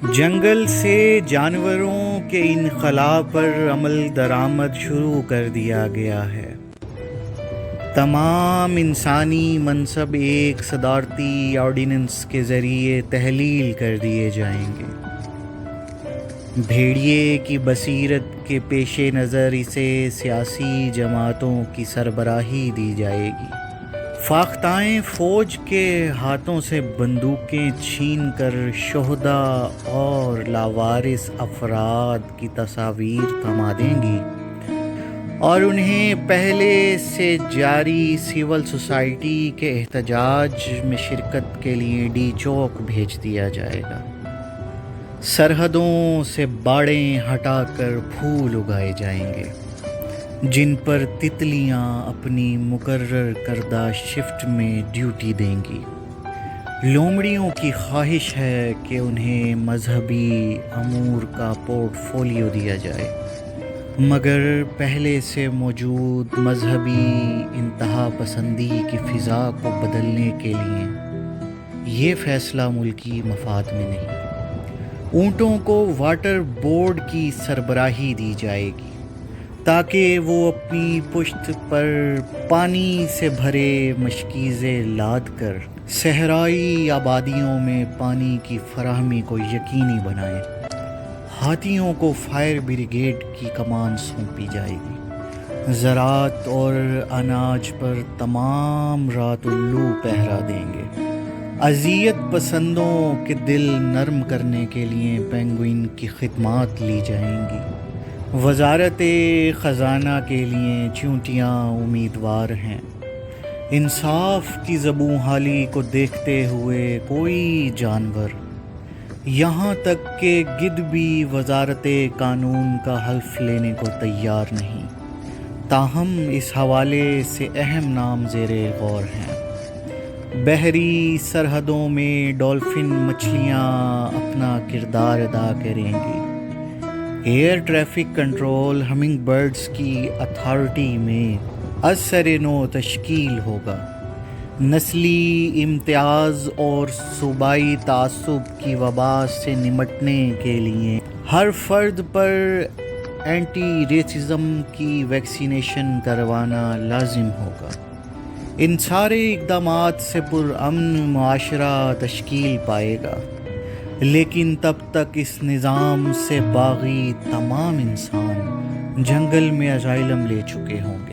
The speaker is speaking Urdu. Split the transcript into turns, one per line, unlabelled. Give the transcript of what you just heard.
جنگل سے جانوروں کے انخلا پر عمل درآمد شروع کر دیا گیا ہے۔ تمام انسانی منصب ایک صدارتی آرڈیننس کے ذریعے تحلیل کر دیے جائیں گے۔ بھیڑیے کی بصیرت کے پیش نظر اسے سیاسی جماعتوں کی سربراہی دی جائے گی۔ فاختائیں فوج کے ہاتھوں سے بندوقیں چھین کر شہداء اور لاوارث افراد کی تصاویر تھما دیں گی اور انہیں پہلے سے جاری سول سوسائٹی کے احتجاج میں شرکت کے لیے ڈی چوک بھیج دیا جائے گا۔ سرحدوں سے باڑیں ہٹا کر پھول اگائے جائیں گے جن پر تتلیاں اپنی مقرر کردہ شفٹ میں ڈیوٹی دیں گی۔ لومڑیوں کی خواہش ہے کہ انہیں مذہبی امور کا پورٹ فولیو دیا جائے، مگر پہلے سے موجود مذہبی انتہا پسندی کی فضا کو بدلنے کے لیے یہ فیصلہ ملکی مفاد میں نہیں۔ اونٹوں کو واٹر بورڈ کی سربراہی دی جائے گی تاکہ وہ اپنی پشت پر پانی سے بھرے مشکیزے لاد کر صحرائی آبادیوں میں پانی کی فراہمی کو یقینی بنائیں۔ ہاتھیوں کو فائر بریگیڈ کی کمان سونپی جائے گی۔ زراعت اور اناج پر تمام رات الو پہرا دیں گے۔ اذیت پسندوں کے دل نرم کرنے کے لیے پینگوئن کی خدمات لی جائیں گی۔ وزارت خزانہ کے لیے چیونٹیاں امیدوار ہیں۔ انصاف کی زبوں حالی کو دیکھتے ہوئے کوئی جانور، یہاں تک کہ گدھ بھی وزارت قانون کا حلف لینے کو تیار نہیں۔ تاہم اس حوالے سے اہم نام زیر غور ہیں۔ بحری سرحدوں میں ڈولفن مچھلیاں اپنا کردار ادا کریں گی۔ Air traffic control hummingbirds کی اتھارٹی میں از سر نو تشکیل ہوگا۔ نسلی امتیاز اور صوبائی تعصب کی وبا سے نمٹنے کے لیے ہر فرد پر اینٹی ریسزم کی ویکسینیشن کروانا لازم ہوگا۔ ان سارے اقدامات سے پرامن معاشرہ تشکیل پائے گا، لیکن تب تک اس نظام سے باغی تمام انسان جنگل میں اسائلم لے چکے ہوں۔